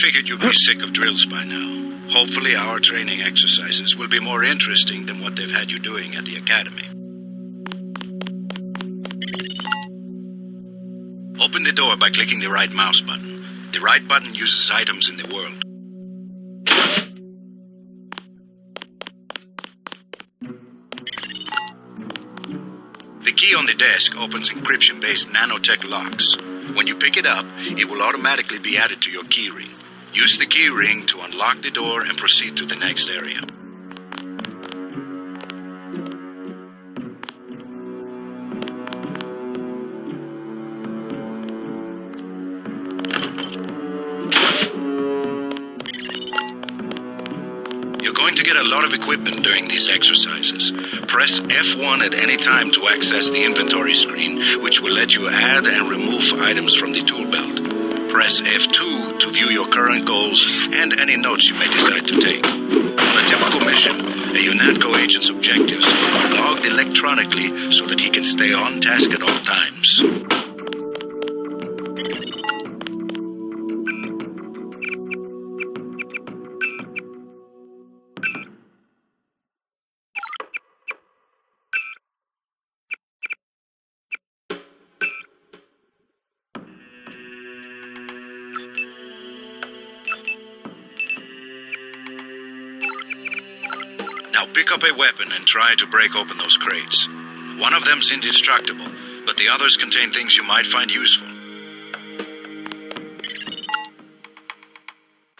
figured you'd be sick of drills by now. Hopefully our training exercises will be more interesting than what they've had you doing at the academy. Open the door by clicking the right mouse button. The right button uses items in the world. The key on the desk opens encryption-based nanotech locks. When you pick it up, it will automatically be added to your keyring. Use the keyring to unlock the door and proceed to the next area. You're going to get a lot of equipment during these exercises. Press F1 at any time to access the inventory screen, which will let you add and remove items from the tool belt. Press F2 to view your current goals and any notes you may decide to take. On a typical mission, a UNATCO agent's objectives are logged electronically so that he can stay on task at all times. Now pick up a weapon and try to break open those crates. One of them's indestructible, but the others contain things you might find useful.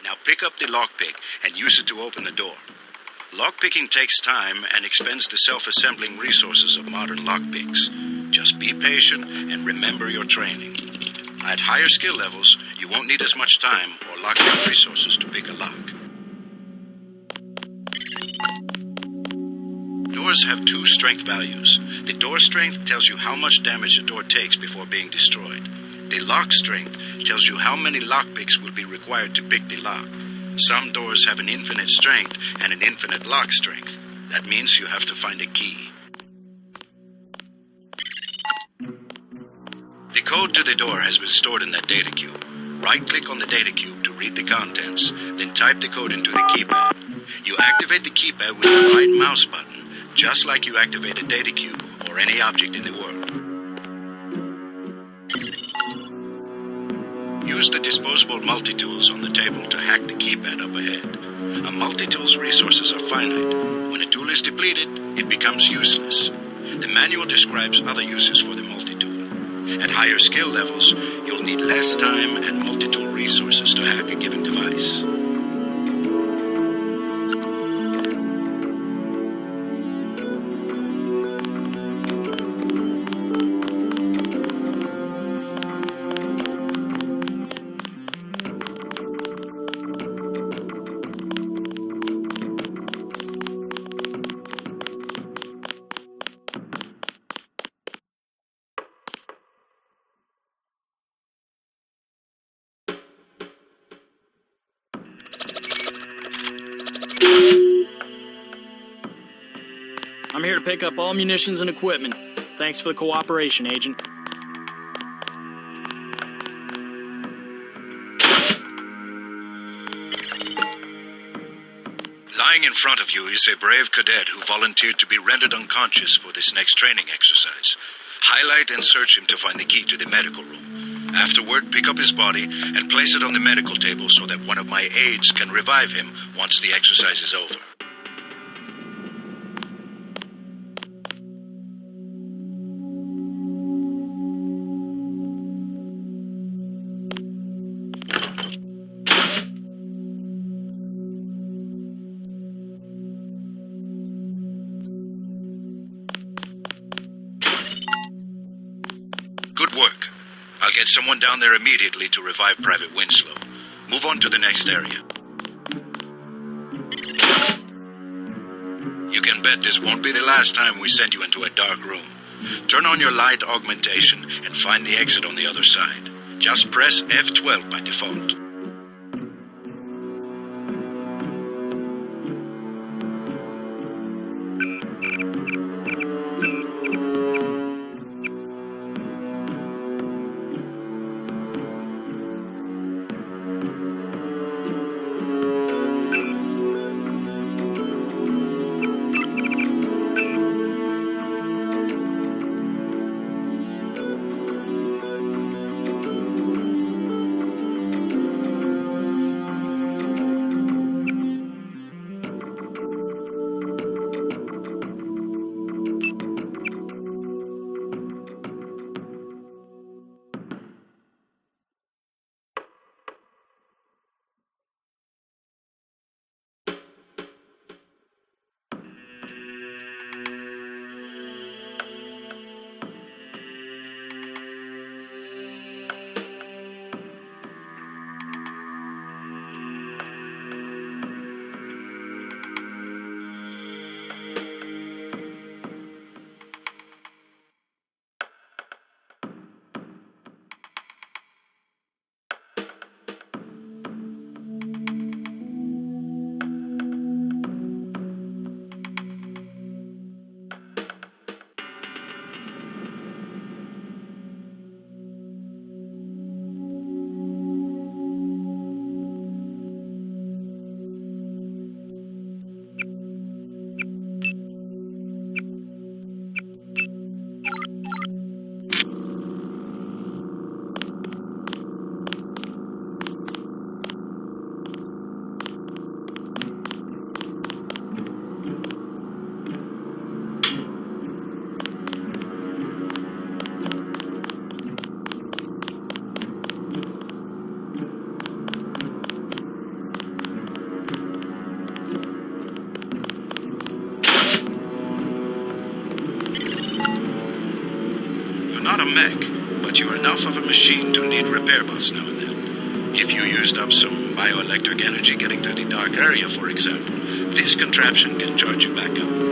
Now pick up the lockpick and use it to open the door. Lockpicking takes time and expends the self-assembling resources of modern lockpicks. Just be patient and remember your training. At higher skill levels, you won't need as much time or lockpick resources to pick a lock. Doors have two strength values. The door strength tells you how much damage a door takes before being destroyed. The lock strength tells you how many lockpicks will be required to pick the lock. Some doors have an infinite strength and an infinite lock strength. That means you have to find a key. The code to the door has been stored in that data cube. Right-click on the data cube to read the contents, then type the code into the keypad. You activate the keypad with the right mouse button, just like you activate a data cube or any object in the world. Use the disposable multi-tools on the table to hack the keypad up ahead. A multi-tool's resources are finite. When a tool is depleted, it becomes useless. The manual describes other uses for the multi-tool. At higher skill levels, you'll need less time and multi-tool resources to hack a given device. I'm here to pick up all munitions and equipment. Thanks for the cooperation, Agent. Lying in front of you is a brave cadet who volunteered to be rendered unconscious for this next training exercise. Highlight and search him to find the key to the medical room. Afterward, pick up his body and place it on the medical table so that one of my aides can revive him once the exercise is over. Good work. I'll get someone down there immediately to revive Private Winslow. Move on to the next area. You can bet this won't be the last time we send you into a dark room. Turn on your light augmentation and find the exit on the other side. Just press F12 by default. a mech, but you're enough of a machine to need repair bots now and then. If you used up some bioelectric energy getting through the dark area, for example, this contraption can charge you back up.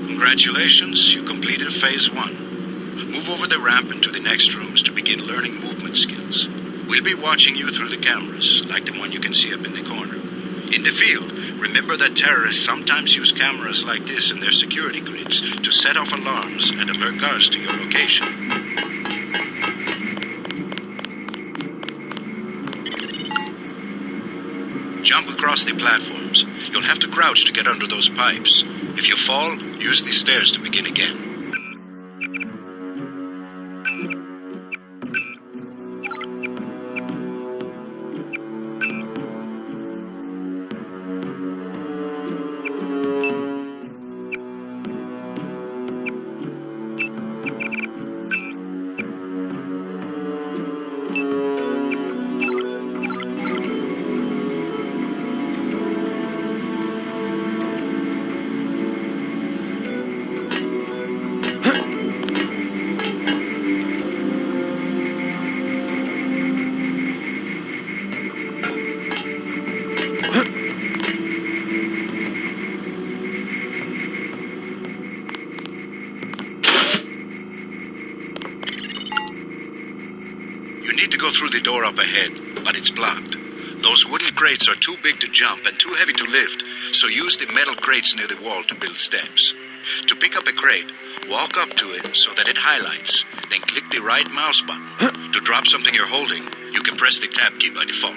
Congratulations, you completed Phase 1. Move over the ramp into the next rooms to begin learning movement skills. We'll be watching you through the cameras, like the one you can see up in the corner. In the field, remember that terrorists sometimes use cameras like this in their security grids to set off alarms and alert guards to your location. Jump across the platforms. You'll have to crouch to get under those pipes. If you fall, use these stairs to begin again. Through the door up ahead, but it's blocked. Those wooden crates are too big to jump and too heavy to lift, so use the metal crates near the wall to build steps. To pick up a crate, walk up to it so that it highlights, then click the right mouse button. To drop something you're holding, you can press the tab key by default.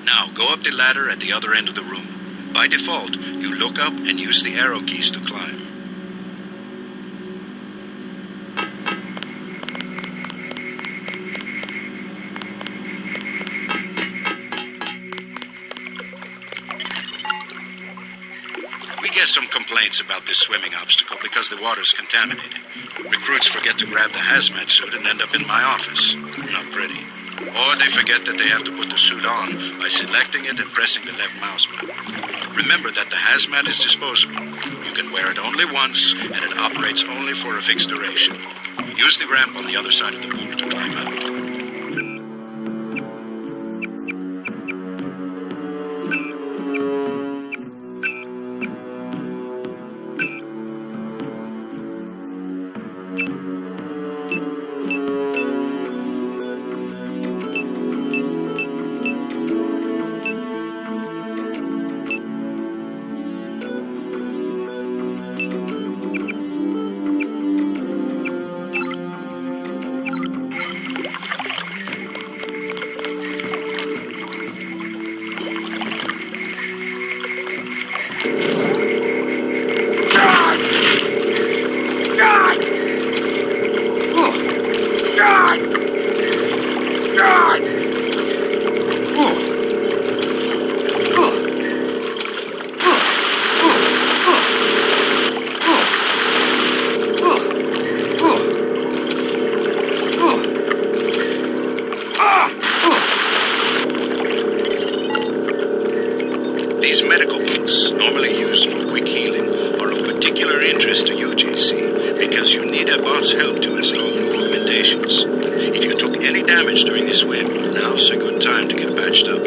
Now, go up the ladder at the other end of the room. By default, you look up and use the arrow keys to climb. We get some complaints about this swimming obstacle because the water's contaminated. Recruits forget to grab the hazmat suit and end up in my office. Not pretty. Or they forget that they have to put the suit on by selecting it and pressing the left mouse button. Remember that the hazmat is disposable. You can wear it only once, and it operates only for a fixed duration. Use the ramp on the other side of the pool to climb out. techniques, normally used for quick healing, are of particular interest to you, JC, because you need a bot's help to install new augmentations. If you took any damage during the swim, now's a good time to get patched up.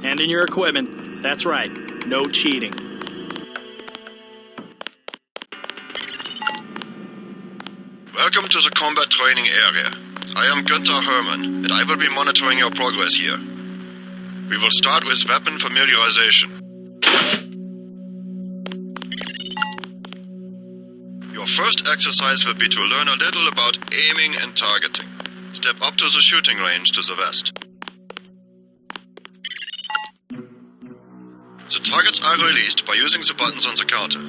Hand in your equipment. That's right. No cheating. Welcome to the combat training area. I am Günther Hermann, and I will be monitoring your progress here. We will start with weapon familiarization. Your first exercise will be to learn a little about aiming and targeting. Step up to the shooting range to the west. The targets are released by using the buttons on the counter.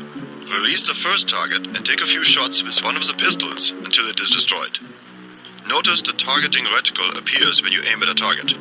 Release the first target and take a few shots with one of the pistols until it is destroyed. Notice the targeting reticle appears when you aim at a target.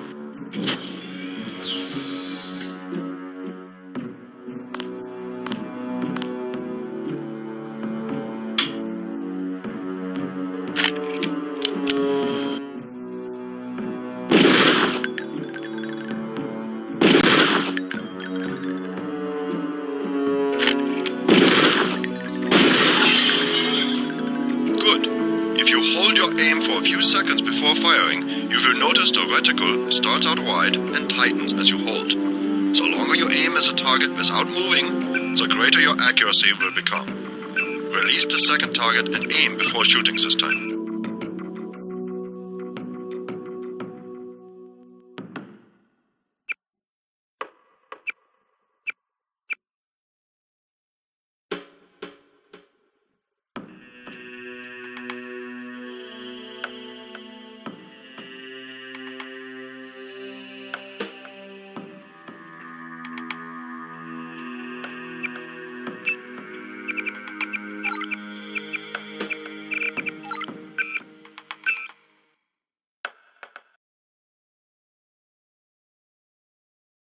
Aim for a few seconds before firing, you will notice the reticle starts out wide and tightens as you hold. The longer you aim as a target without moving, the greater your accuracy will become. Release the second target and aim before shooting this time.